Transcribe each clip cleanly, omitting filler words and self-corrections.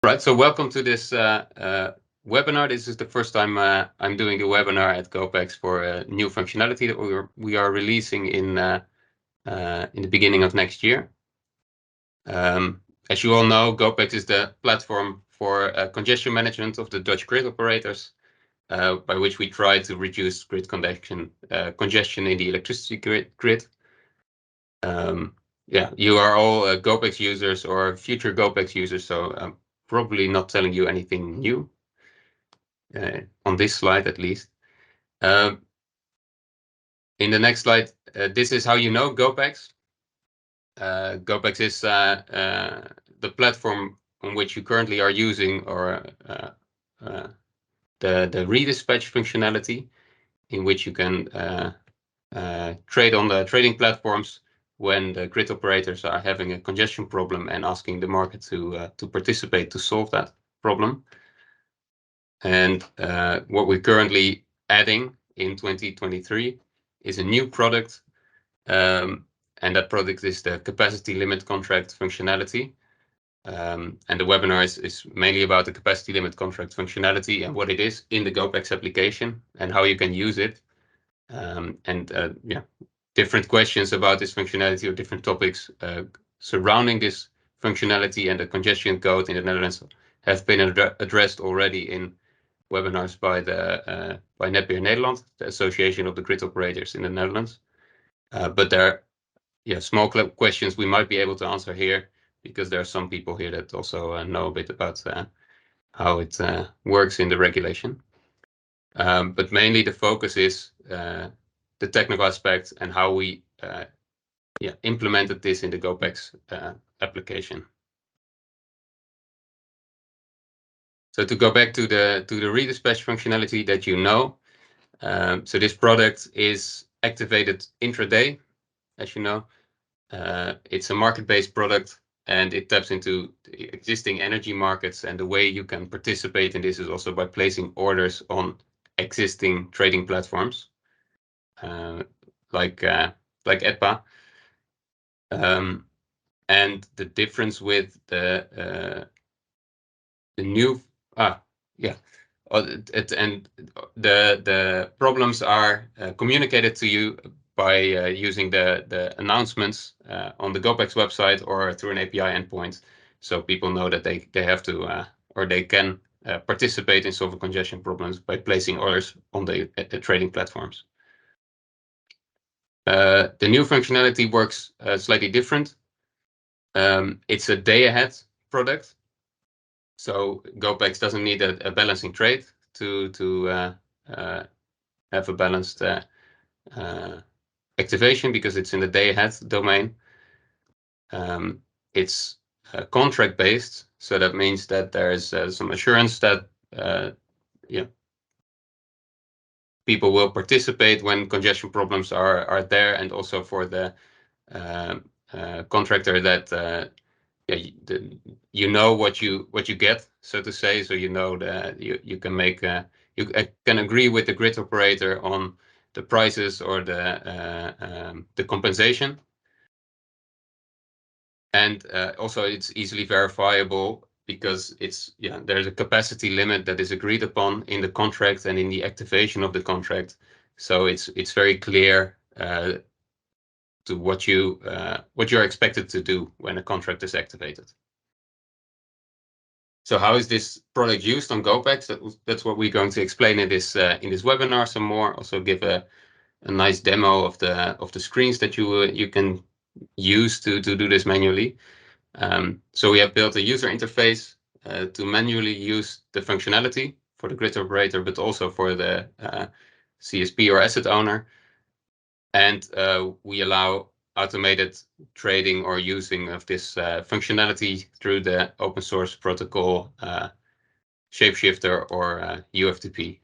Right, so welcome to this webinar. This is the first time I'm doing a webinar at GOPACS for a new functionality that we are releasing in the beginning of next year. As you all know, GOPACS is the platform for congestion management of the Dutch grid operators, by which we try to reduce grid congestion in the electricity grid. Yeah, you are all GOPACS users or future GOPACS users, so I'm probably not telling you anything new on this slide, at least. In the next slide, this is how you know GOPACS. GOPACS is the platform on which you currently are using, or the redispatch functionality, in which you can trade on the trading platforms when the grid operators are having a congestion problem and asking the market to participate to solve that problem. And what we're currently adding in 2023 is a new product, and that product is the capacity limit contract functionality. And the webinar is mainly about the capacity limit contract functionality and what it is in the GOPACS application and how you can use it. Yeah, different questions about this functionality or different topics surrounding this functionality and the congestion code in the Netherlands have been addressed already in webinars by Netbeheer Nederland, the Association of the Grid Operators in the Netherlands. But there are small questions we might be able to answer here, because there are some people here that also know a bit about how it works in the regulation. But mainly the focus is the technical aspect and how we implemented this in the GOPACS application. So to go back to the redispatch functionality that you know, so this product is activated intraday, as you know. It's a market-based product, and it taps into existing energy markets, and the way you can participate in this is also by placing orders on existing trading platforms, like EDPA. And the difference with the new the problems are communicated to you by using the announcements on the GOPACS website or through an API endpoint, so people know that they have to or they can participate in solving congestion problems by placing orders on the trading platforms. The new functionality works slightly different. It's a day-ahead product, so GOPACS doesn't need a balancing trade to have a balanced activation, because it's in the day-ahead domain. It's contract-based, so that means that there is some assurance that people will participate when congestion problems are there, and also for the contractor that you know what you get, so to say. So you know that you can make you can agree with the grid operator on the prices or the compensation, and also it's easily verifiable, because it's there's a capacity limit that is agreed upon in the contract and in the activation of the contract. So it's very clear to what you're expected to do when a contract is activated. So how is this product used on GOPACS? That's what we're going to explain in this webinar some more. Also give a nice demo of the screens that you can use to do this manually. So we have built a user interface to manually use the functionality for the grid operator, but also for the CSP or asset owner. And we allow automated trading or using of this functionality through the open source protocol Shapeshifter or UFTP.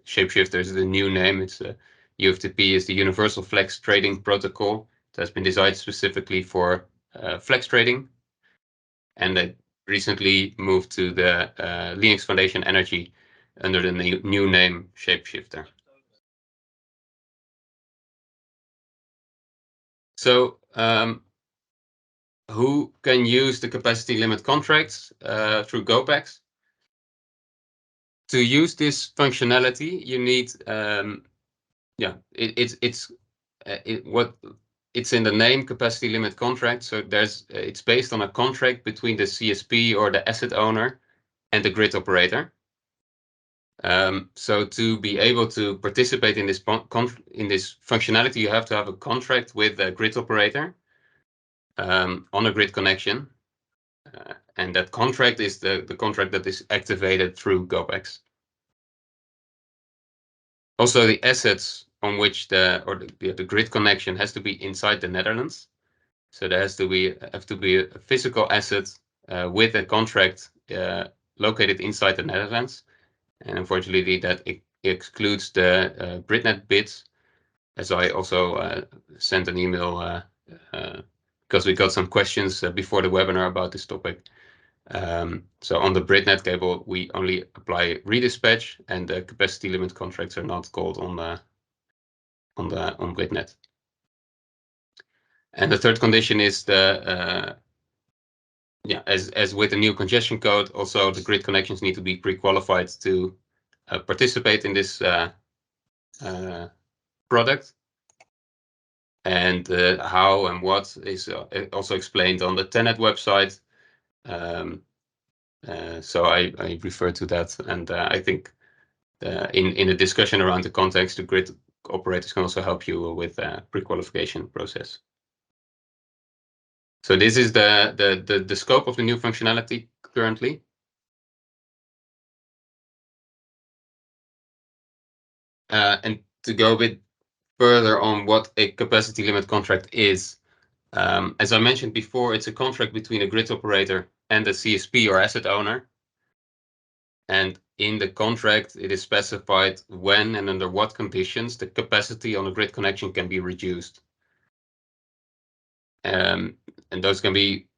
Shapeshifter is the new name. UFTP is the Universal Flex Trading Protocol. It has been designed specifically for flex trading, and it recently moved to the Linux Foundation Energy under the new name Shapeshifter. So who can use the capacity limit contracts through GOPACS? To use this functionality, you need it's in the name capacity limit contract. So it's based on a contract between the CSP or the asset owner and the grid operator. So to be able to participate in this functionality, you have to have a contract with the grid operator on a grid connection. And that contract is the contract that is activated through GOPACS. Also, the assets on which the grid connection has to be inside the Netherlands. So there have to be a physical asset with a contract located inside the Netherlands. And unfortunately, that excludes the BritNet bits, as I also sent an email because we got some questions before the webinar about this topic. So on the BritNet cable, we only apply redispatch, and the capacity limit contracts are not called on BritNet. And the third condition is as with the new congestion code, also the grid connections need to be pre-qualified to participate in this product. And how and what is also explained on the Tenet website. So I refer to that, and I think in a discussion around the context, the grid operators can also help you with pre-qualification process. So this is the scope of the new functionality currently. And to go a bit further on what a capacity limit contract is, as I mentioned before, it's a contract between a grid operator and a CSP or asset owner. And in the contract, it is specified when and under what conditions the capacity on a grid connection can be reduced. And those can be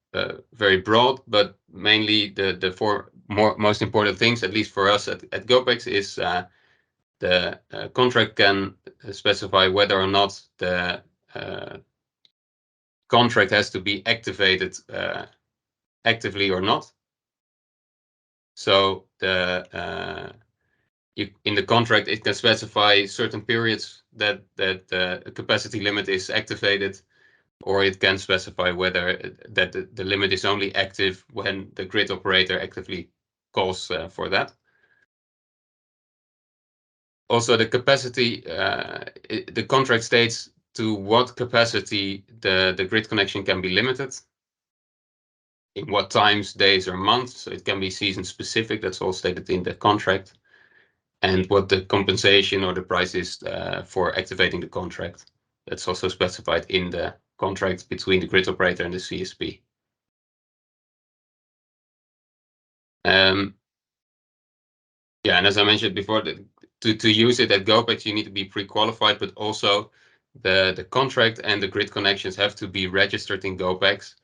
very broad, but mainly the four most important things, at least for us at GOPACS, is the contract can specify whether or not the contract has to be activated actively or not. So in the contract, it can specify certain periods that the capacity limit is activated, or it can specify whether that the limit is only active when the grid operator actively calls for that. Also, the capacity, the contract states to what capacity the grid connection can be limited, in what times, days, or months. So it can be season specific. That's all stated in the contract. And what the compensation or the price is for activating the contract. That's also specified in the contract between the grid operator and the CSP. Yeah, and as I mentioned before, to use it at GOPACS, you need to be pre-qualified, but also the contract and the grid connections have to be registered in GOPACS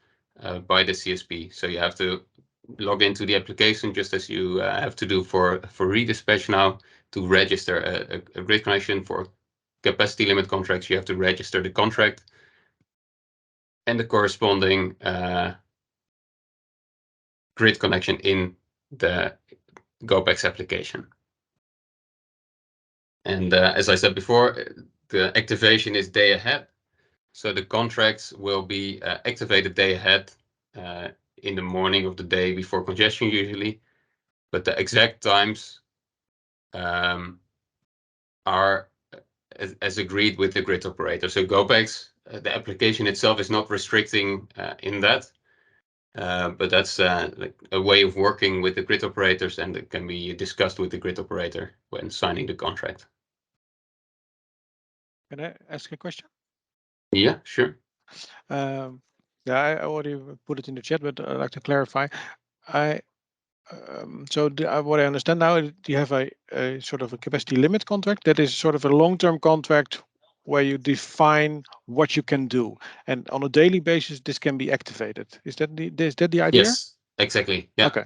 by the CSP. So you have to log into the application just as you have to do for redispatch now. To register a grid connection for capacity limit contracts, you have to register the contract and the corresponding grid connection in the GOPACS application. And as I said before, the activation is day ahead. So the contracts will be activated day ahead in the morning of the day before congestion usually. But the exact times are as agreed with the grid operator. So GOPACS, the application itself is not restricting in that. But that's like a way of working with the grid operators, and it can be discussed with the grid operator when signing the contract. Can I ask a question? Yeah, sure. Yeah, I already put it in the chat, but I'd like to clarify. So what I understand now is you have a sort of a capacity limit contract that is sort of a long-term contract where you define what you can do, and on a daily basis this can be activated. Is that the idea? Yes, exactly. Yeah. Okay.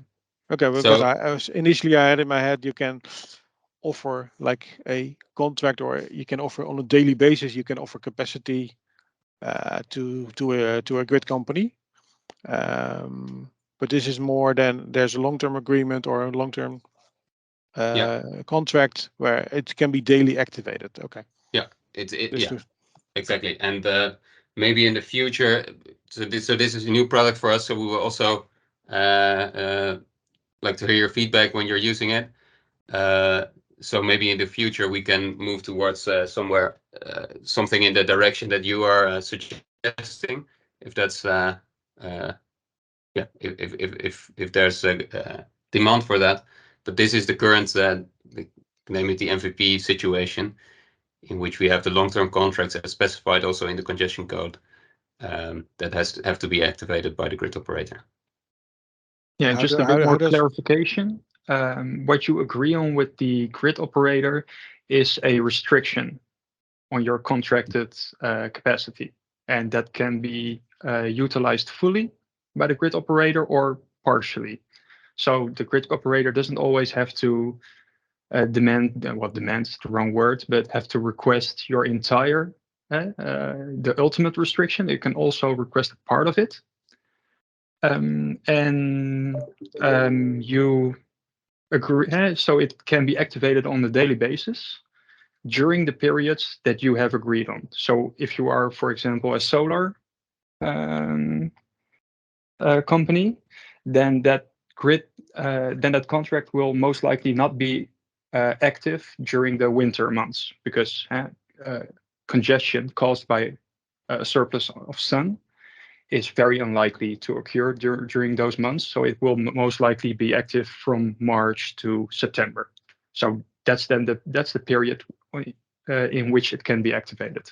Because So I was initially I had in my head you can offer like a contract, or you can offer on a daily basis. You can offer capacity to a grid company. But this is more than there's a long-term agreement or a long-term contract where it can be daily activated. Okay. Yeah, exactly. And maybe in the future, so this is a new product for us. So we will also like to hear your feedback when you're using it. So maybe in the future we can move towards something in the direction that you are suggesting. If that's if there's a demand for that. But this is the current name it the MVP situation, in which we have the long-term contracts as specified also in the congestion code that have to be activated by the grid operator. Yeah, How just do- a bit how- more how does- clarification. What you agree on with the grid operator is a restriction on your contracted capacity, and that can be utilized fully by the grid operator or partially. So the grid operator doesn't always have to demands the wrong word, but have to request your entire the ultimate restriction. It can also request a part of it. You agree, so it can be activated on a daily basis during the periods that you have agreed on. So if you are, for example, a solar company, then that contract will most likely not be active during the winter months, because congestion caused by a surplus of sun is very unlikely to occur during those months. So it will most likely be active from March to September. So that's the period in which it can be activated.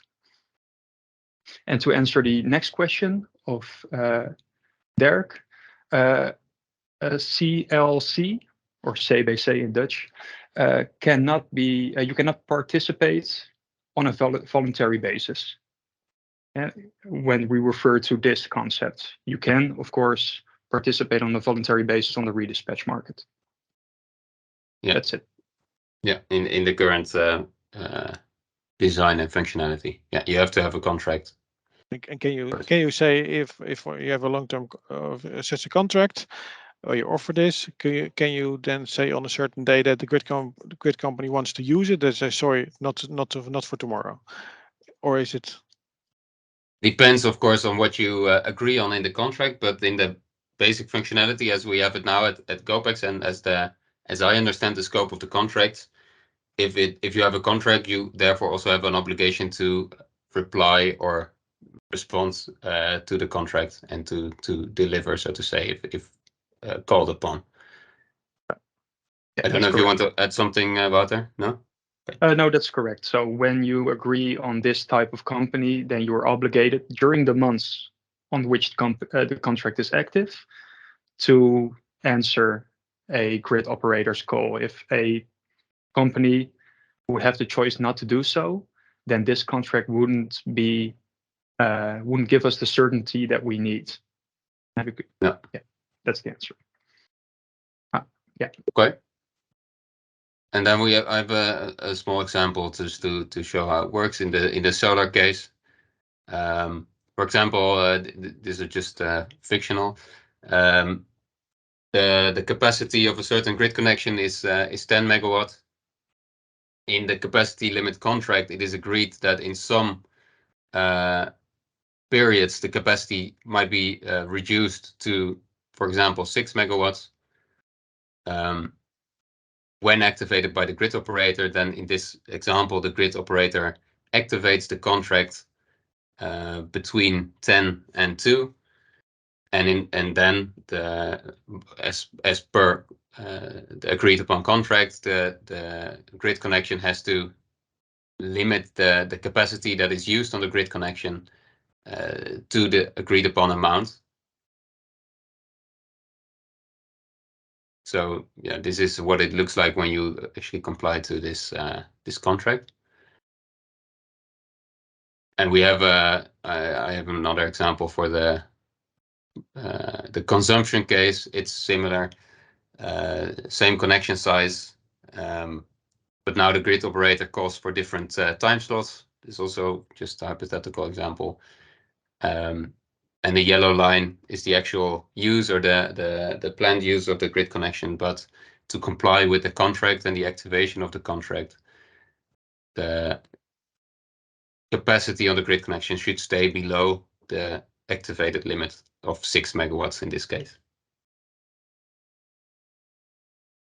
And to answer the next question of Dirk, a CLC, or CBC in Dutch, cannot be. You cannot participate on a voluntary basis. When we refer to this concept, you can, of course, participate on a voluntary basis on the redispatch market. Yeah, that's it. Yeah, in the current design and functionality, yeah, you have to have a contract. And can you say if you have a long-term such a contract, or you offer this, can you then say on a certain day that the grid company wants to use it? They say sorry, not for tomorrow, or is it? Depends, of course, on what you agree on in the contract, but in the basic functionality as we have it now at GOPACS, and as I understand the scope of the contract, if you have a contract, you therefore also have an obligation to reply or respond to the contract and to deliver, so to say, if called upon. Yeah, I don't know if you want to add something about that. No? No, that's correct. So when you agree on this type of company, then you're obligated during the months on which the contract is active to answer a grid operator's call. If a company would have the choice not to do so, then this contract wouldn't give us the certainty that we need. No. Yeah, that's the answer. Yeah. Okay. And then I have a small example just to show how it works in the solar case. For example, these are just fictional. The capacity of a certain grid connection is 10 megawatt. In the capacity limit contract, it is agreed that in some periods the capacity might be reduced to, for example, 6 megawatts. When activated by the grid operator, then in this example, the grid operator activates the contract between 10 and 2, and then as per the agreed upon contract, the grid connection has to limit the capacity that is used on the grid connection to the agreed upon amount. So yeah, this is what it looks like when you actually comply to this contract. And we have I have another example for the consumption case. It's similar, same connection size, but now the grid operator calls for different time slots. This is also just a hypothetical example. And the yellow line is the actual use or the planned use of the grid connection. But to comply with the contract and the activation of the contract, the capacity on the grid connection should stay below the activated limit of 6 megawatts in this case.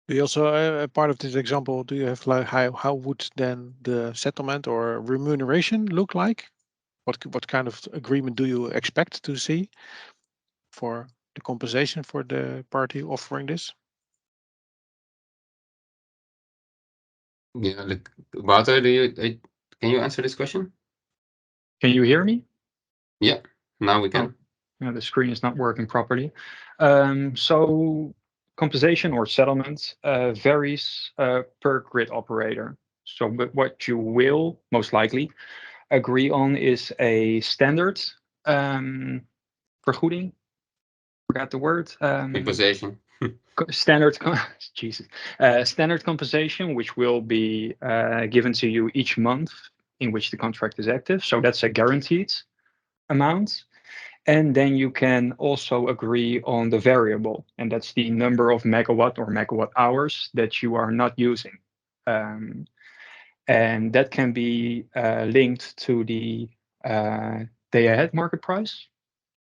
Do you also, part of this example, do you have like how would then the settlement or remuneration look like? What kind of agreement do you expect to see for the compensation for the party offering this? Yeah, look, Wouter, can you answer this question? Can you hear me? Yeah, now we can. Oh, yeah, the screen is not working properly. So compensation or settlement varies per grid operator. So what you will most likely agree on is a standard vergoeding. Forgot the word. Compensation. Standard standard compensation, which will be given to you each month in which the contract is active. So that's a guaranteed amount. And then you can also agree on the variable, and that's the number of megawatt or megawatt hours that you are not using. And that can be linked to the day-ahead market price,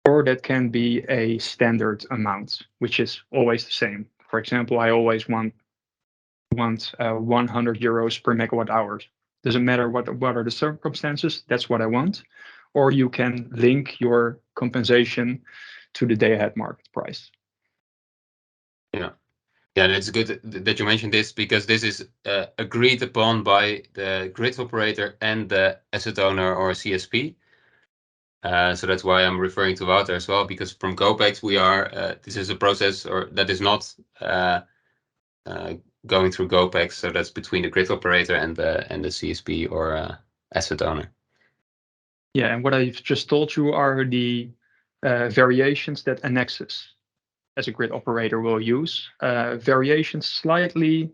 or that can be a standard amount, which is always the same. For example, I always want 100 euros per megawatt hours. Doesn't matter what are the circumstances, that's what I want. Or you can link your compensation to the day-ahead market price. Yeah, and it's good that you mentioned this, because this is agreed upon by the grid operator and the asset owner or CSP. So that's why I'm referring to Wouter as well, because from GOPACS we are, this is a process or that is not going through GOPACS, so that's between the grid operator and the CSP or asset owner. Yeah, and what I've just told you are the variations that Annexus as a grid operator will use. Variations slightly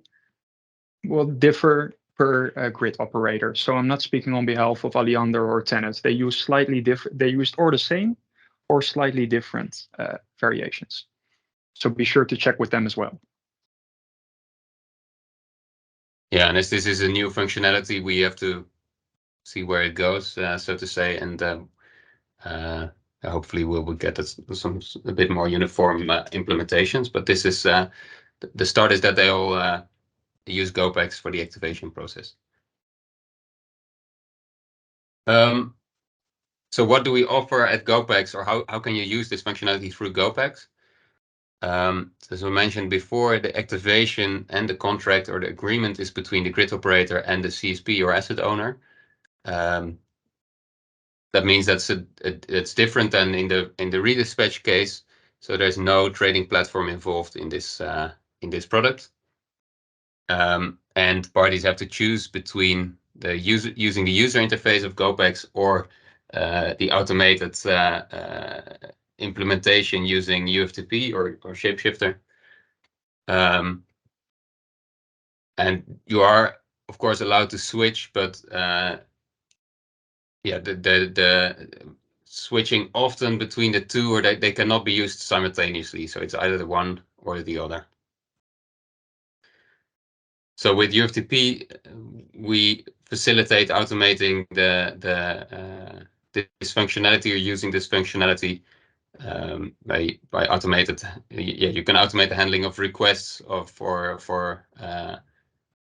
will differ per grid operator. So I'm not speaking on behalf of Alliander or Tennet. They use slightly different, they used or the same or slightly different variations. So be sure to check with them as well. Yeah, and as this is a new functionality, we have to see where it goes, so to say, and hopefully we'll get a bit more uniform implementations. But this is the start is that they all use GOPACS for the activation process. So what do we offer at GOPACS, or how can you use this functionality through GOPACS? As I mentioned before, the activation and the contract or the agreement is between the grid operator and the CSP or asset owner. That means it's different than in the redispatch case. So there's no trading platform involved in this product, and parties have to choose between using the user interface of GOPACS or the automated implementation using UFTP or Shapeshifter. And you are, of course, allowed to switch, but yeah, the switching often between the two, or they cannot be used simultaneously. So it's either the one or the other. So with UFTP, we facilitate automating this functionality or using this functionality by automated. Yeah, you can automate the handling of requests for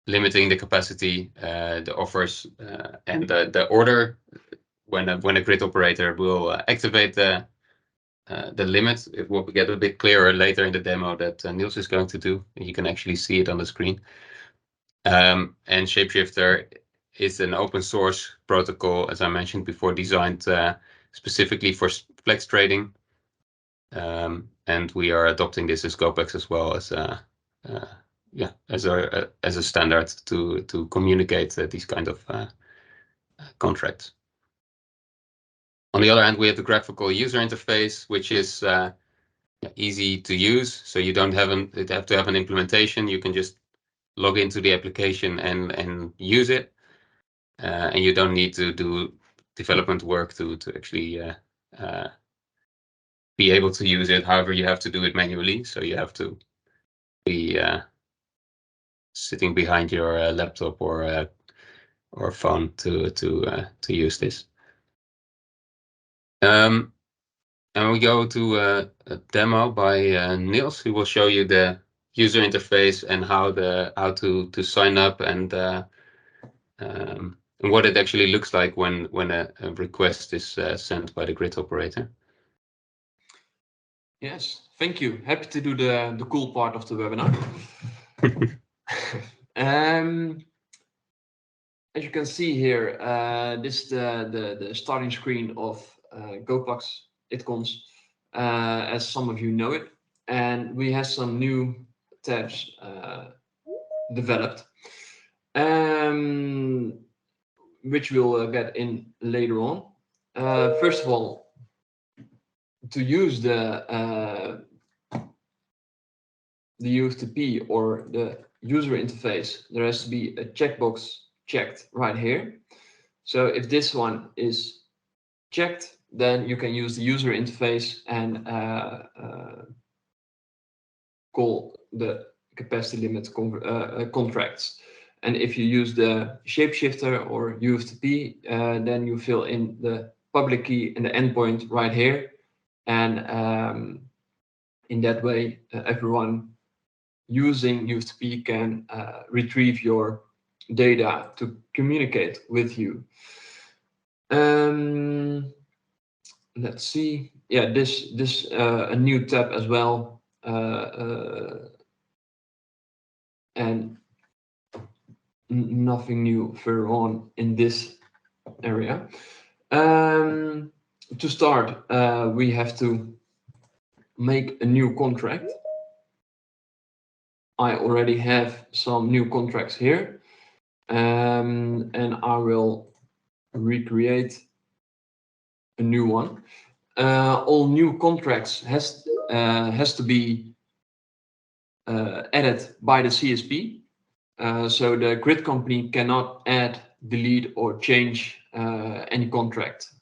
limiting the capacity, the offers, and the order when a grid operator will activate the limit. It will get a bit clearer later in the demo that Niels is going to do. You can actually see it on the screen. And Shapeshifter is an open source protocol, as I mentioned before, designed specifically for flex trading. And we are adopting this as GOPACS as well as as a standard to communicate these kind of contracts. On the other hand, we have the graphical user interface, which is easy to use. So you don't have to have an implementation. You can just log into the application and use it, and you don't need to do development work to actually be able to use it. However, you have to do it manually, so you have to be sitting behind your laptop or phone to use this. And we go to a demo by Niels, who will show you the user interface and how to sign up and what it actually looks like when a request is sent by the grid operator. Yes, thank you. Happy to do the cool part of the webinar. As you can see here, this is the starting screen of GOPACS itcons, as some of you know it, and we have some new tabs developed, which we'll get in later on. First of all, to use the UFTP or the user interface, there has to be a checkbox checked right here. So if this one is checked, then you can use the user interface and call the capacity limit contracts. And if you use the shapeshifter or UFTP, then you fill in the public key and the endpoint right here. And in that way, everyone using UFTP can retrieve your data to communicate with you. Let's see. Yeah, this a new tab as well, and nothing new further on in this area. To start, we have to make a new contract. I already have some new contracts here, and I will recreate a new one. All new contracts has to be added by the CSP. So the grid company cannot add, delete, or change any contract.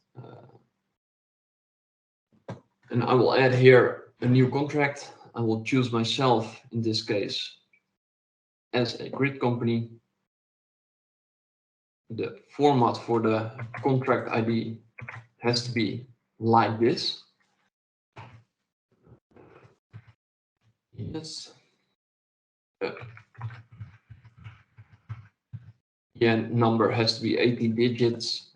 And I will add here a new contract. I will choose myself, in this case, as a grid company. The format for the contract ID has to be like this. Yes. Yeah, number has to be 80 digits.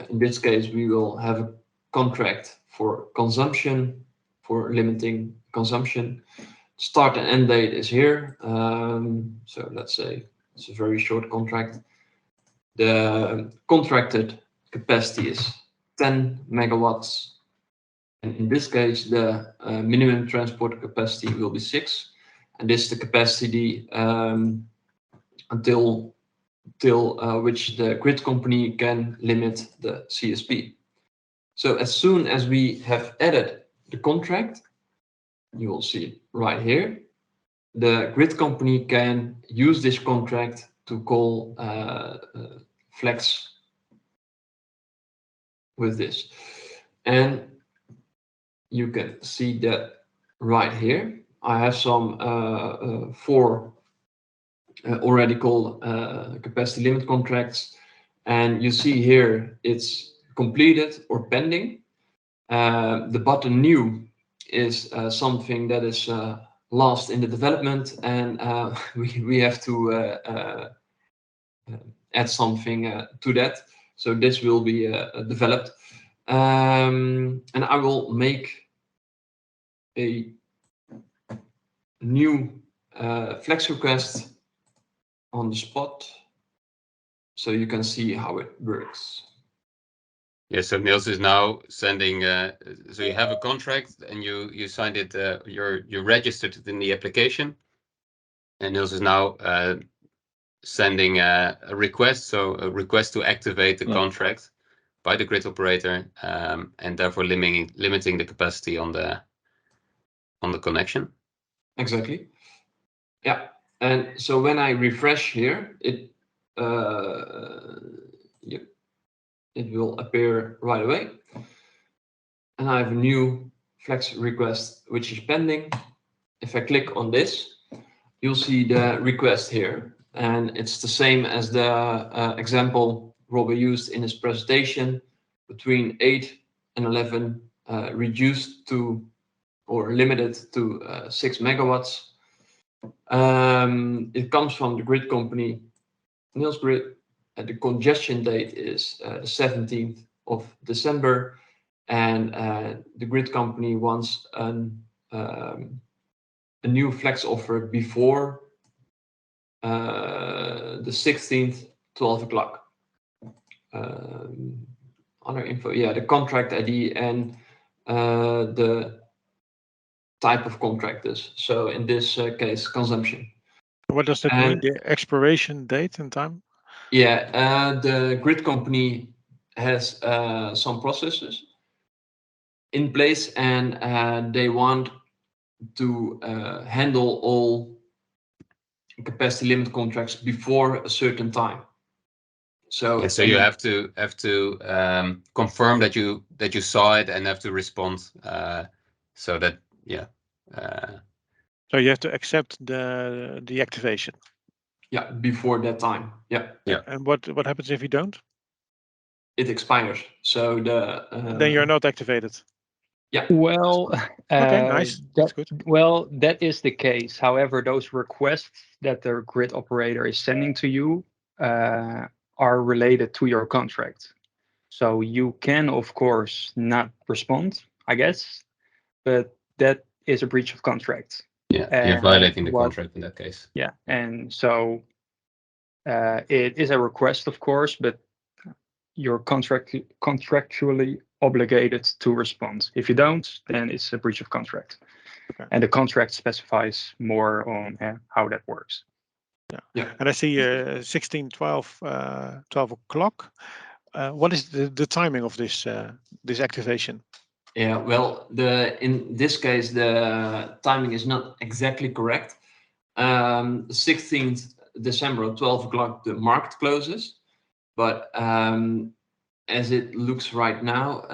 In this case, we will have a contract for consumption, for limiting consumption. Start and end date is here. So let's say it's a very short contract. The contracted capacity is 10 megawatts. And in this case, the minimum transport capacity will be 6. And this is the capacity until which the grid company can limit the CSP. So as soon as we have added the contract, you will see it right here. The grid company can use this contract to call Flex with this. And you can see that right here. I have some 4 already called capacity limit contracts. And you see here it's completed or pending. The button new is something that is lost in the development, and we have to add something to that. So this will be developed, and I will make a new Flex request on the spot, so you can see how it works. Yeah, so Niels is now sending. So you have a contract and you signed it. You registered it in the application, and Niels is now sending a request. So a request to activate the contract by the grid operator, and therefore limiting the capacity on the connection. Exactly. Yeah, and so when I refresh here, it it will appear right away. and I have a new flex request which is pending. If I click on this, you'll see the request here, and it's the same as the example Robert used in his presentation. Between 8 and 11, reduced to or limited to 6 megawatts. It comes from the grid company Niels Grid. The congestion date is the 17th of December, and the grid company wants a new flex offer before the 16th, 12 o'clock. Other info, yeah, the contract ID and the type of contract is. So in this case, consumption. What does that mean? The expiration date and time? Yeah, the grid company has some processes in place, and they want to handle all capacity limit contracts before a certain time. So yeah, so you have to confirm that you saw it and have to respond. So that So you have to accept the activation. yeah, before that time. Yeah. Yeah. And what happens if you don't? It expires. So the Then you're not activated. yeah. Well, Okay, nice. That's good. Well, that is the case. However, those requests that the grid operator is sending to you are related to your contract. So you can, of course, not respond, I guess, but that is a breach of contract. Yeah, you're violating the contract in that case. Yeah, and so it is a request, of course, but you're contractually obligated to respond. If you don't, then it's a breach of contract. Okay. And the contract specifies more on how that works. Yeah. And I see 16, 12, 12 o'clock. What is the timing of this activation? Yeah, well, in this case, the timing is not exactly correct. 16th December at 12 o'clock, the market closes. But as it looks right now,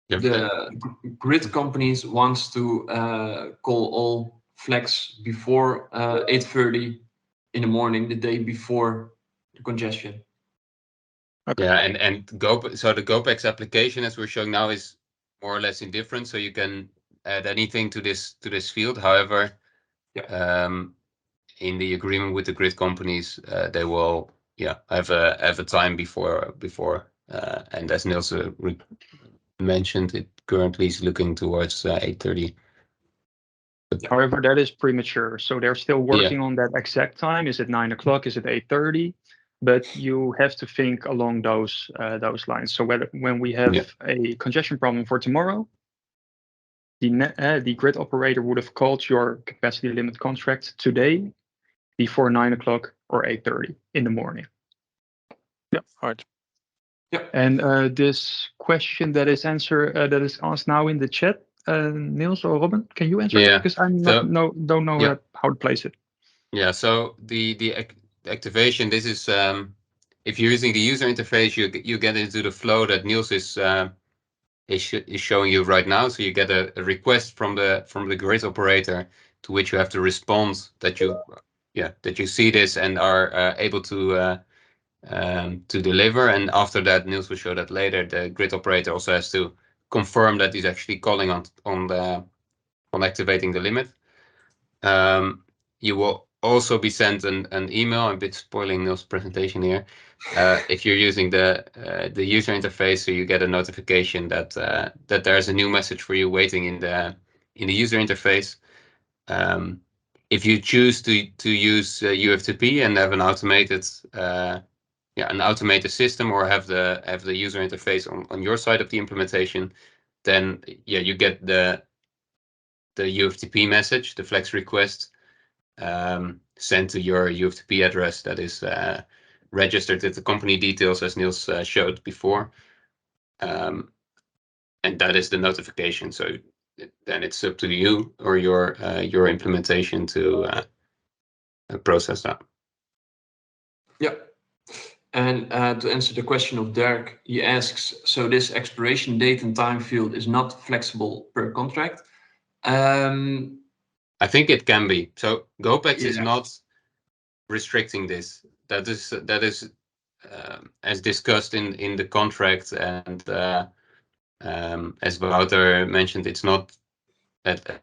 the grid companies wants to call all flex before 8:30 in the morning, the day before the congestion. Okay. Yeah, and so the GOPACS application, as we're showing now, is more or less indifferent. So you can add anything to this field. However, in the agreement with the grid companies, they will have a time before and as Niels mentioned, it currently is looking towards 8:30. However, that is premature. So they're still working on that exact time. Is it 9 o'clock? Is it 8:30? But you have to think along those lines. So when we have a congestion problem for tomorrow, the grid operator would have called your capacity limit contract today before 9 o'clock or 8:30 in the morning. Yeah, right. Yeah. And this question that is asked now in the chat, Niels or Robin, can you answer? Yeah. Because I don't know how to place it. Yeah. So the activation. This is if you're using the user interface, you get into the flow that Niels is showing you right now. So you get a request from the grid operator to which you have to respond that you see this and are able to deliver. And after that, Niels will show that later. The grid operator also has to confirm that he's actually calling on activating the limit. You will also be sent an email. I'm a bit spoiling Niels' presentation here. If you're using the user interface, so you get a notification that there's a new message for you waiting in the user interface. If you choose to use UFTP and have an automated system, or have the user interface on your side of the implementation, then you get the UFTP message, the flex request, sent to your UFTP address that is registered with the company details, as Niels showed before, and that is the notification. So then it's up to you or your implementation to process that. Yeah, And to answer the question of Derek, he asks, so this expiration date and time field is not flexible per contract? I think it can be. So GOPACS is Yeah. not restricting this. That is as discussed in the contract, and as Wouter mentioned, it's not at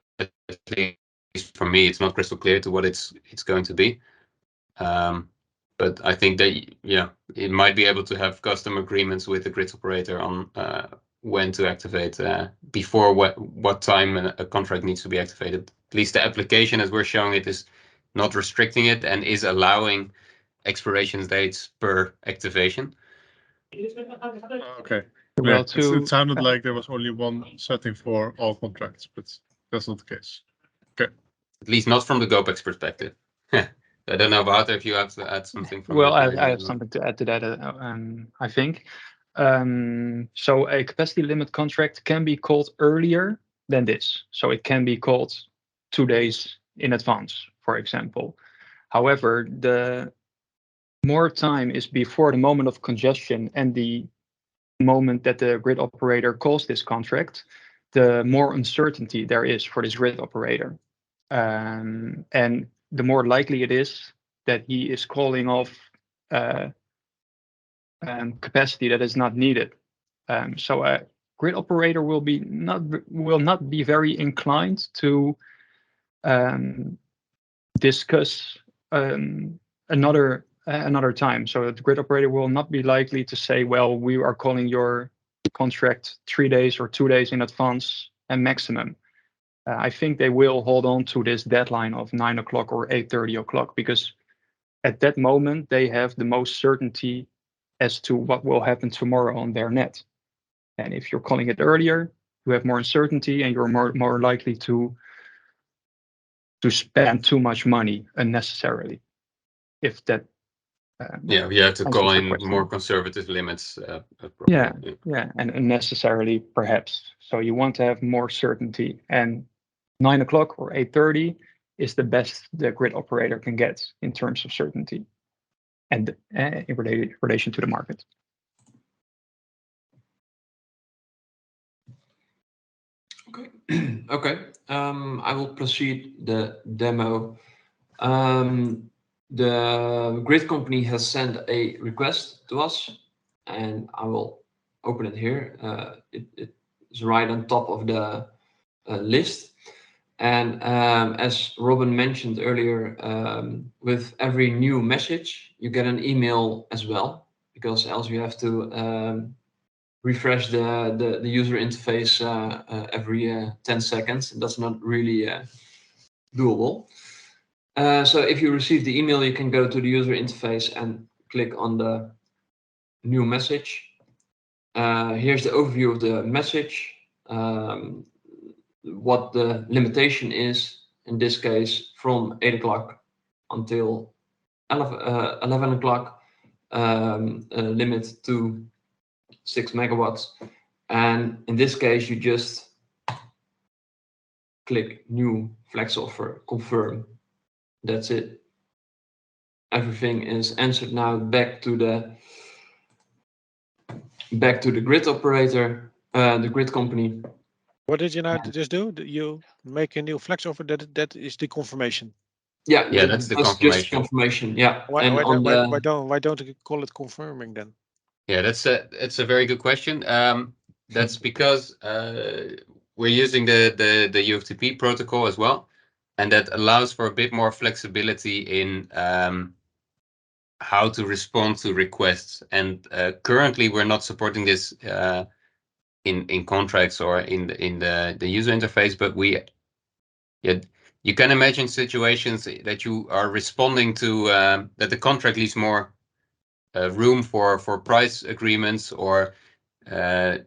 least for me, it's not crystal clear to what it's going to be. But I think that it might be able to have custom agreements with the grid operator on when to activate before what time a contract needs to be activated. At least the application as we're showing it is not restricting it and is allowing expiration dates per activation. Okay. Well, Yeah, it sounded like there was only one setting for all contracts, but that's not the case. Okay. At least not from the GOPACS perspective. I don't know, Wouter, if you have to add something from well, your I have something to add to that, I think. So a capacity limit contract can be called earlier than this. So it can be called 2 days in advance, for example. However, the more time is before the moment of congestion and the moment that the grid operator calls this contract, the more uncertainty there is for this grid operator. And the more likely it is that he is calling off capacity that is not needed. So a grid operator will not be very inclined to discuss another time. So the grid operator will not be likely to say, well, we are calling your contract 3 days or 2 days in advance and maximum. I think they will hold on to this deadline of 9 o'clock or 8:30 o'clock, because at that moment they have the most certainty as to what will happen tomorrow on their net. And if you're calling it earlier, you have more uncertainty and you're more likely to spend too much money unnecessarily. If that you have to call in question. more conservative limits. Yeah, and unnecessarily perhaps. So you want to have more certainty, and 9 o'clock or 8:30 is the best the grid operator can get in terms of certainty and in relation to the market. Okay. Okay. I will proceed the demo. The grid company has sent a request to us, and I will open it here. It is right on top of the list. And as Robin mentioned earlier, with every new message, you get an email as well, because else you have to refresh the user interface every 10 seconds. That's not really doable. So if you receive the email, you can go to the user interface and click on the new message. Here's the overview of the message. What the limitation is, in this case, from 8 o'clock until 11 o'clock, limit to 6 megawatts. And in this case, you just click new flex offer, confirm. That's it. Everything is answered now back to the grid operator, the grid company. What did you now just do? You make a new flex offer. That is the confirmation. Yeah, that's the confirmation. Just confirmation. Yeah. Why don't you call it confirming then? Yeah, that's a very good question. That's because we're using the UFTP protocol as well, and that allows for a bit more flexibility in how to respond to requests. And currently, we're not supporting this in contracts or in the user interface, but you can imagine situations that you are responding to that the contract leaves more room for price agreements, or the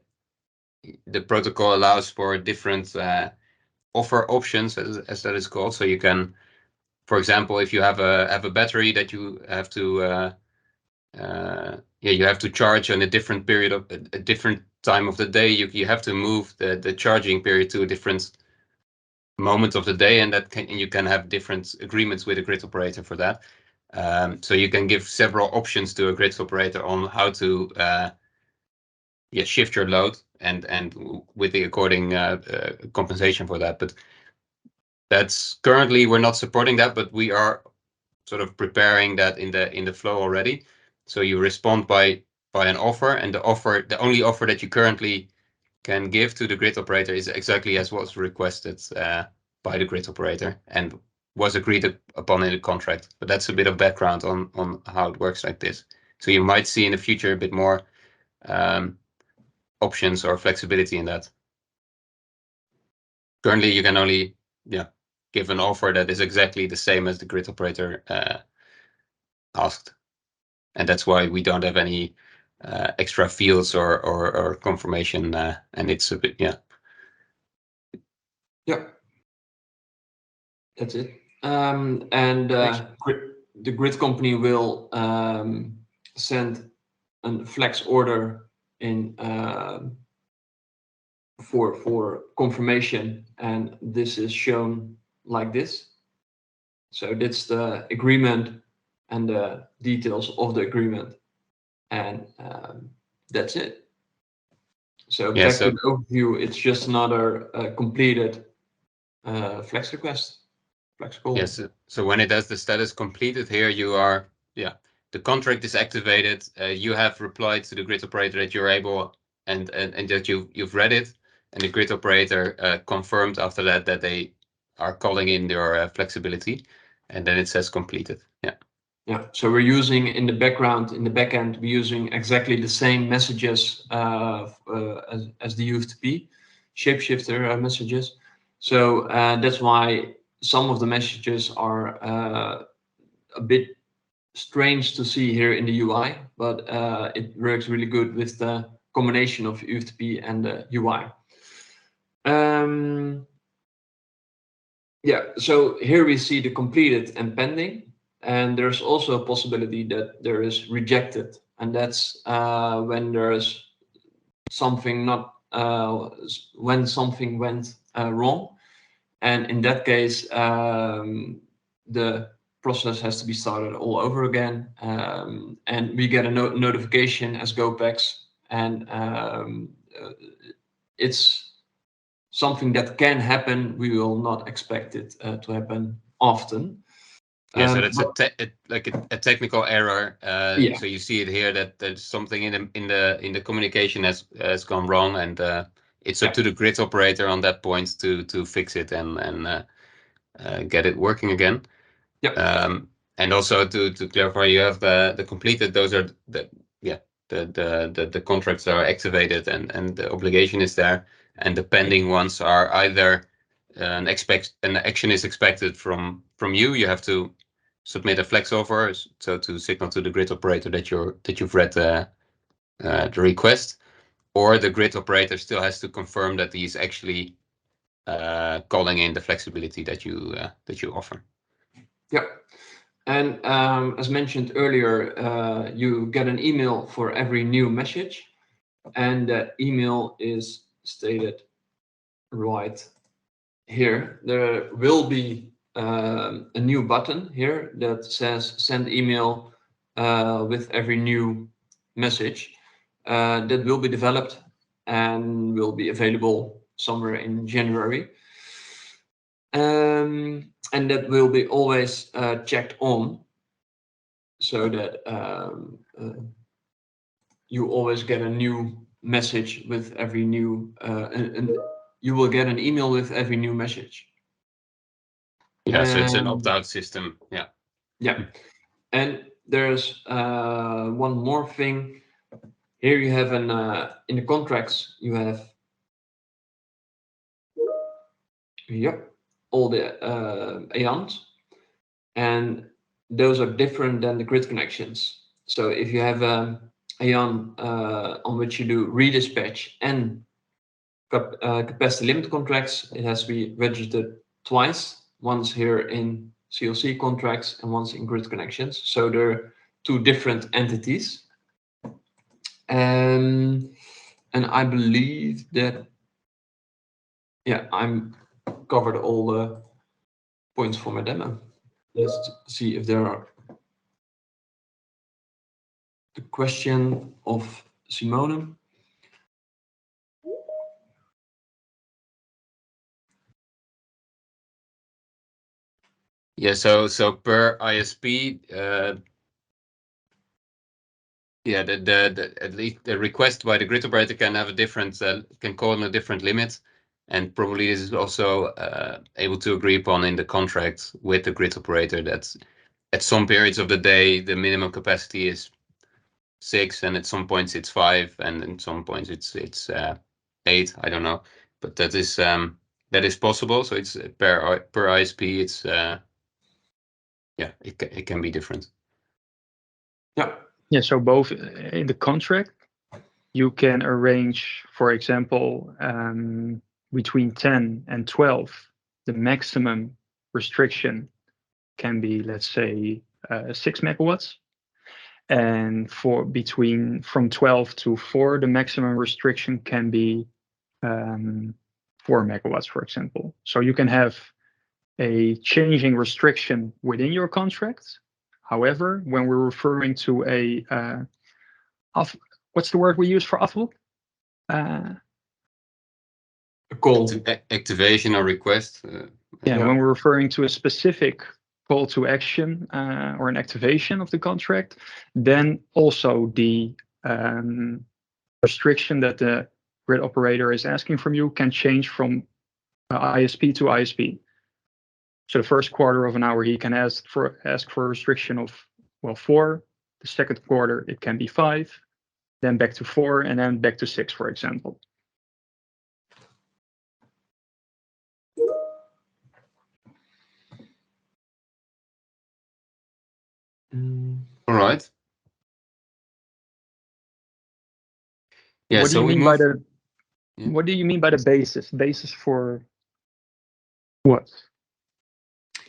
protocol allows for different offer options, as that is called. So you can, for example, if you have a battery that you have to you have to charge on a different period of a different time of the day, you have to move the charging period to a different moment of the day, and you can have different agreements with a grid operator for that. So you can give several options to a grid operator on how to shift your load and with the according compensation for that. But that's currently we're not supporting that, but we are sort of preparing that in the flow already. So you respond by an offer, and the only offer that you currently can give to the grid operator is exactly as was requested by the grid operator and was agreed upon in the contract. But that's a bit of background on how it works like this. So you might see in the future a bit more options or flexibility in that. Currently, you can only give an offer that is exactly the same as the grid operator asked, and that's why we don't have any extra fields or confirmation, and it's a bit That's it. And the grid company will send a flex order in for confirmation, and this is shown like this. So that's the agreement and the details of the agreement, and that's it. So back to the overview, it's just another completed flex request, flex call. Yes. So when it has the status completed here, you are the contract is activated. You have replied to the grid operator that you're able and that you've read it, and the grid operator confirmed after that they are calling in your flexibility, and then it says completed. Yeah, so we're using in the background, in the backend, we're using exactly the same messages as the UFTP shapeshifter messages. So that's why some of the messages are a bit strange to see here in the UI, but it works really good with the combination of UFTP and the UI. Yeah, so here we see the completed and pending. And there's also a possibility that there is rejected, and that's when there's something not when something went wrong, and in that case the process has to be started all over again, and we get a notification as GOPACS, and it's something that can happen. We will not expect it to happen often. Yeah, so that's a technical error. Yeah. So you see it here that there's something in the communication has gone wrong, and it's up to the grid operator on that point to fix it and get it working again. Yeah. And also to clarify, you have the completed. Those are the contracts are activated and the obligation is there, and the pending ones are either an action is expected from you. You have to submit a flex offer, so to signal to the grid operator that you've read the request, or the grid operator still has to confirm that he's actually calling in the flexibility that you offer. Yeah, and as mentioned earlier, you get an email for every new message, and that email is stated right here. There will be a new button here that says send email with every new message that will be developed and will be available somewhere in January, and that will be always checked on, so that you always get a new message with every new and you will get an email with every new message. Yeah, so it's an opt-out system. Yeah, and there's one more thing. Here you have in the contracts you have all the AONs, and those are different than the grid connections. So if you have an AON on which you do redispatch and capacity limit contracts, it has to be registered twice, once here in CLC contracts and once in grid connections. So they're two different entities. And I believe that, I'm covered all the points for my demo. Let's see if there are a question of Simone. Yeah, so per ISP, yeah, at least the request by the grid operator can have a different can call on a different limit, and probably this is also able to agree upon in the contract with the grid operator that at some periods of the day the minimum capacity is 6, and at some points it's 5, and at some points it's 8. I don't know, but that is possible. So it's per ISP. It's yeah, it can be different. Yeah. Yeah, so both in the contract, you can arrange, for example, between 10 and 12, the maximum restriction can be, let's say, 6 megawatts. And from 12 to 4, the maximum restriction can be 4 megawatts, for example. So you can have a changing restriction within your contract. However, when we're referring to what's the word we use for afval? A call. Activation or request. Yeah, when we're referring to a specific call to action or an activation of the contract, then also the restriction that the grid operator is asking from you can change from ISP to ISP. So the first quarter of an hour, he can ask for a restriction of 4. The second quarter, it can be 5, then back to 4, and then back to 6, for example. All right. Yeah. What do So you we mean move. by the? Yeah. What do you mean by the basis? Basis for what?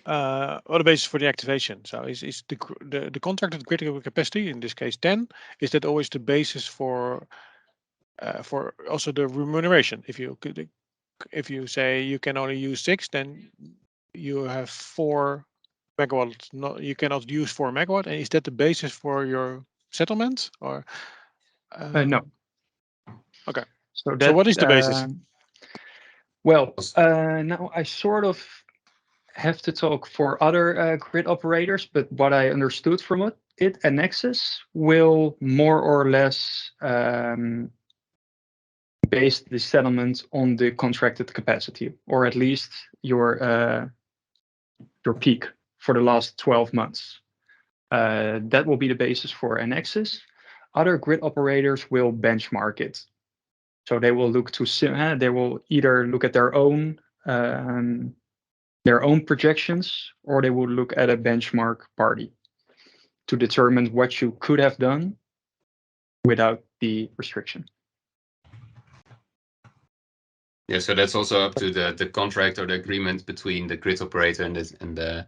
Or the basis for the activation. So is the contracted critical capacity, in this case 10, is that always the basis for also the remuneration? If you say you can only use 6, then you have 4 megawatts. You cannot use 4 megawatt. And is that the basis for your settlement, or? No. Okay. So what is the basis? Well, now I sort of have to talk for other grid operators, but what I understood from it, Nexus will more or less base the settlement on the contracted capacity, or at least your peak for the last 12 months. That will be the basis for Nexus. Other grid operators will benchmark it. So they will look to they will either look at their own projections, or they will look at a benchmark party to determine what you could have done without the restriction. Yeah, so that's also up to the contract or the agreement between the grid operator and the.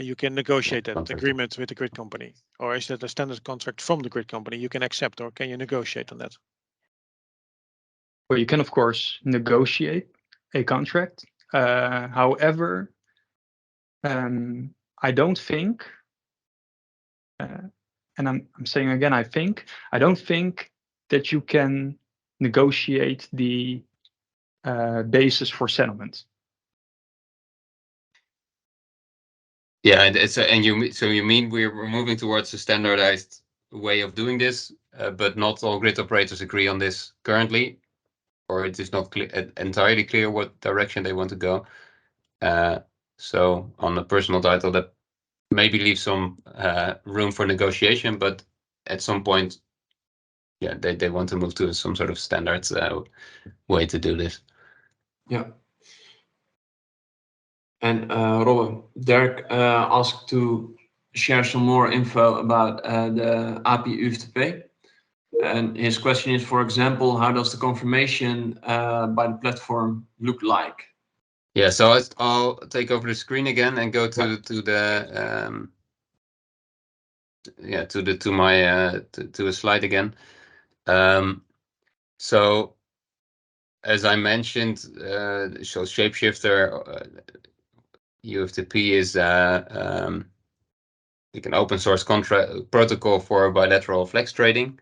You can negotiate that contract. agreement with the grid company, or is that a standard contract from the grid company you can accept, or can you negotiate on that? Well, you can of course negotiate a contract. However, I don't think, and I'm saying again, I don't think that you can negotiate the basis for settlement. Yeah, and you mean we're moving towards a standardized way of doing this, but not all grid operators agree on this currently, or it is not entirely clear what direction they want to go. So on the personal title, that maybe leaves some room for negotiation, but at some point, yeah, they want to move to some sort of standard way to do this. Yeah. And Robin, Derek asked to share some more info about the API UFTP. And his question is, for example, how does the confirmation by the platform look like? Yeah, so I'll take over the screen again and go to a slide again. So as I mentioned, so Shapeshifter UFTP is open source contract protocol for bilateral flex trading,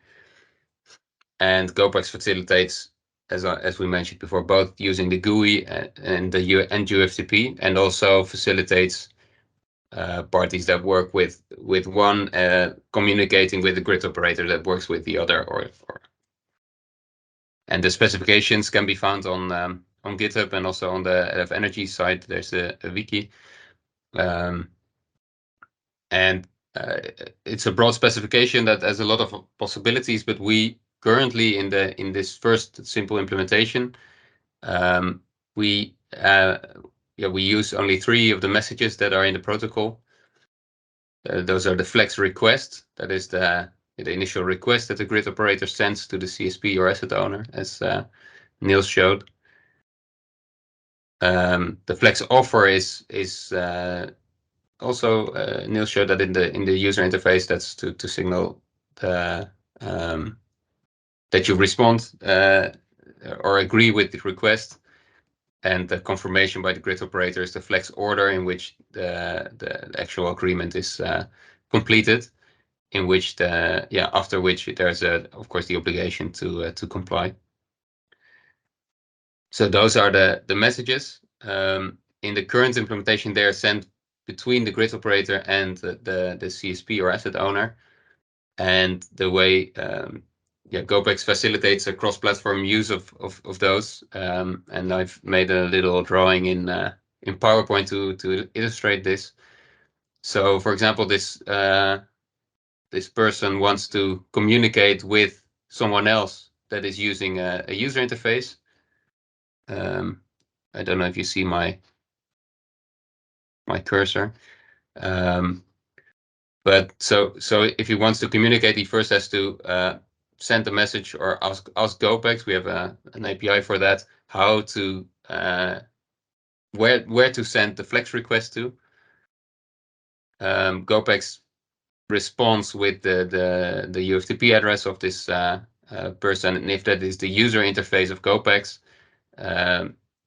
and GOPACS facilitates, as we mentioned before, both using the GUI and UFTP, and also facilitates parties that work with one communicating with the grid operator that works with the other, or and the specifications can be found on GitHub, and also on the LF Energy site there's a wiki, and it's a broad specification that has a lot of possibilities, but we currently in this first simple implementation, we use only 3 of the messages that are in the protocol. Those are the flex request, that is the initial request that the grid operator sends to the CSP or asset owner, as Niels showed. The flex offer is also Niels showed that in the user interface, that's to signal the that you respond or agree with the request, and the confirmation by the grid operator is the flex order, in which the actual agreement is completed, in which after which there's of course the obligation to comply. So those are the messages. In the current implementation, they are sent between the grid operator and the CSP or asset owner, and the way GOPACS facilitates a cross-platform use of those, and I've made a little drawing in PowerPoint to illustrate this. So, for example, this person wants to communicate with someone else that is using a user interface. I don't know if you see my cursor, but so if he wants to communicate, he first has to send a message or ask GOPACS. We have an API for that. How to where to send the flex request to. GOPACS responds with the UFTP address of this person, and if that is the user interface of GOPACS,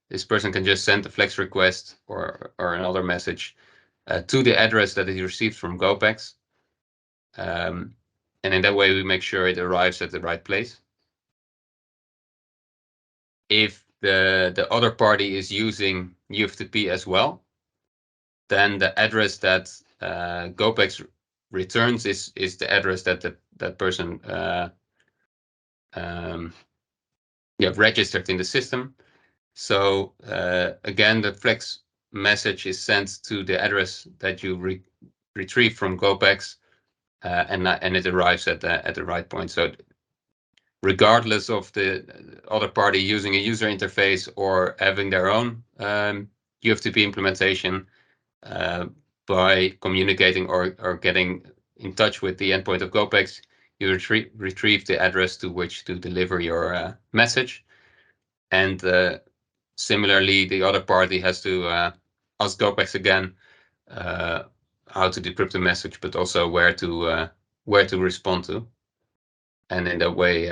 this person can just send the flex request or another message to the address that he received from GOPACS. And in that way, we make sure it arrives at the right place. If the other party is using UFTP as well, then the address that GOPACS returns is the address that that person registered in the system. So again, the flex message is sent to the address that you retrieve from GOPACS, and it arrives at the right point. So regardless of the other party using a user interface or having their own UFTP implementation, by communicating or getting in touch with the endpoint of GOPACS, you retrieve the address to which to deliver your message. And similarly, the other party has to ask GOPACS again how to decrypt the message, but also where to respond to. And in that way,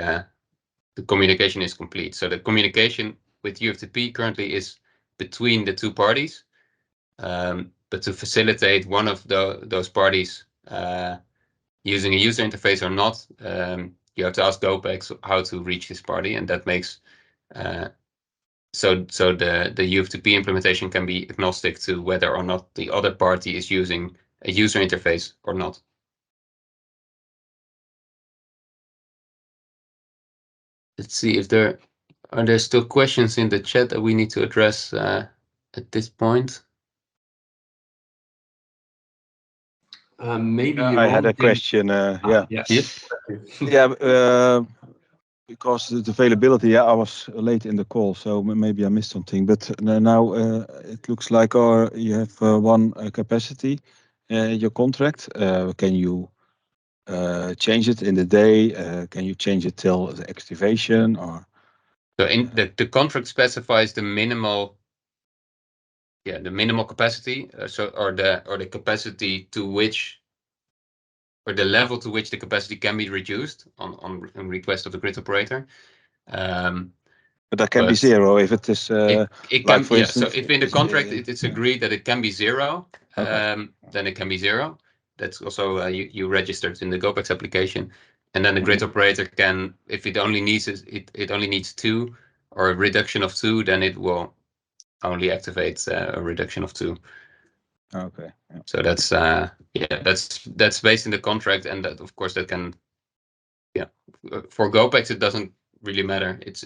the communication is complete. So the communication with UFTP currently is between the 2 parties, but to facilitate one of those parties using a user interface or not, you have to ask GOPACS how to reach this party, and that makes so the UFTP implementation can be agnostic to whether or not the other party is using a user interface or not. Let's see if there are still questions in the chat that we need to address at this point. Maybe I had a question. Yes. Because the availability, I was late in the call, so maybe I missed something. But now it looks like you have one capacity in your contract. Can you change it in the day? Can you change it till the activation? Or so in the contract specifies the minimal. Yeah, the minimal capacity, or the capacity to which, or the level to which the capacity can be reduced on request of the grid operator. but that can be 0 if it is. It can, for instance, so if in the contract it's agreed that it can be 0, Okay. then it can be 0. that's also you registered in the GOPACS application, and then the grid operator can, if it only needs it only needs 2 or a reduction of 2, then it will only activate a reduction of 2. Okay. Yeah. So that's that's based in the contract, and that of course that can for GOPACS it doesn't really matter. It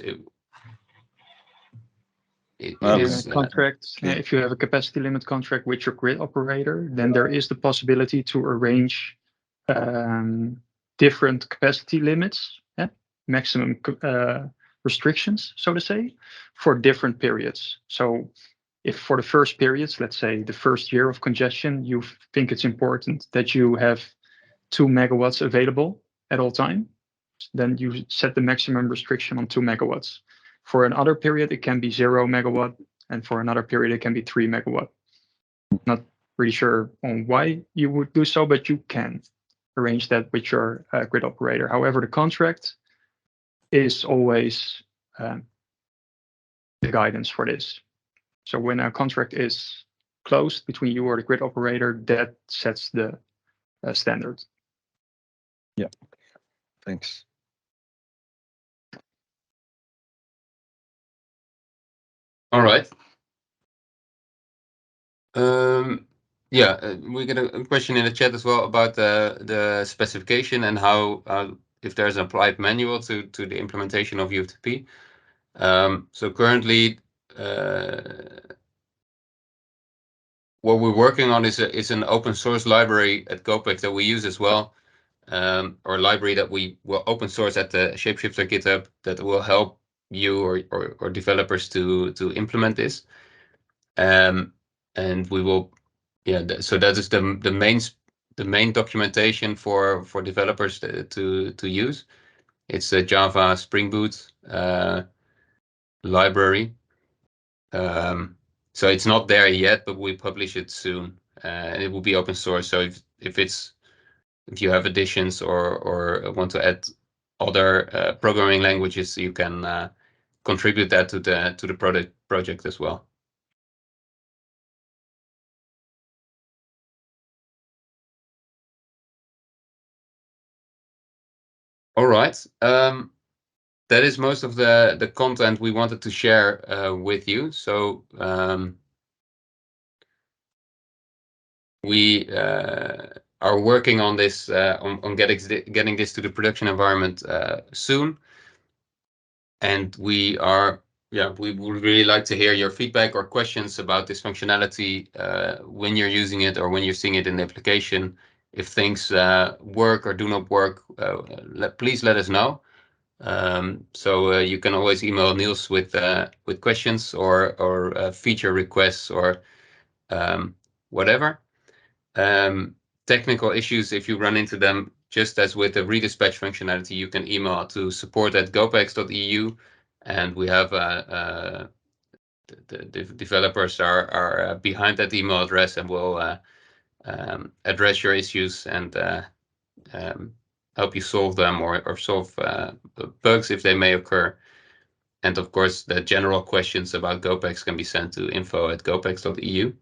is contract. If you have a capacity limit contract with your grid operator, then there is the possibility to arrange different capacity limits, maximum restrictions, so to say, for different periods. So if for the first periods, let's say the first year of congestion, you think it's important that you have 2 megawatts available at all time, then you set the maximum restriction on 2 megawatts. For another period, it can be 0 megawatt, and for another period, it can be 3 megawatt. Not really sure on why you would do so, but you can arrange that with your grid operator. However, the contract is always the guidance for this. So when a contract is closed between you or the grid operator, that sets the standard. Yeah, thanks. all right. We get a question in the chat as well about the specification and how if there's an applied manual to the implementation of UFTP. So currently, what we're working on is an open source library at GOPACS that we use as well, or a library that we will open source at the Shapeshifter GitHub that will help you or developers to implement this. And we will, so that is the main documentation for developers to use. It's a Java Spring Boot library. So it's not there yet, but we publish it soon, and it will be open source. So if you have additions or want to add other programming languages, you can contribute that to the project as well. All right. That is most of the content we wanted to share with you. So we are working on this, on getting this to the production environment soon. And we would really like to hear your feedback or questions about this functionality when you're using it or when you're seeing it in the application. If things work or do not work, please let us know. So you can always email Niels with questions or feature requests or whatever. Technical issues, if you run into them, just as with the redispatch functionality, you can email to support@gopacs.eu, and we have the developers are behind that email address and will address your issues and help you solve them or solve bugs if they may occur. And of course, the general questions about GOPACS can be sent to info@gopacs.eu.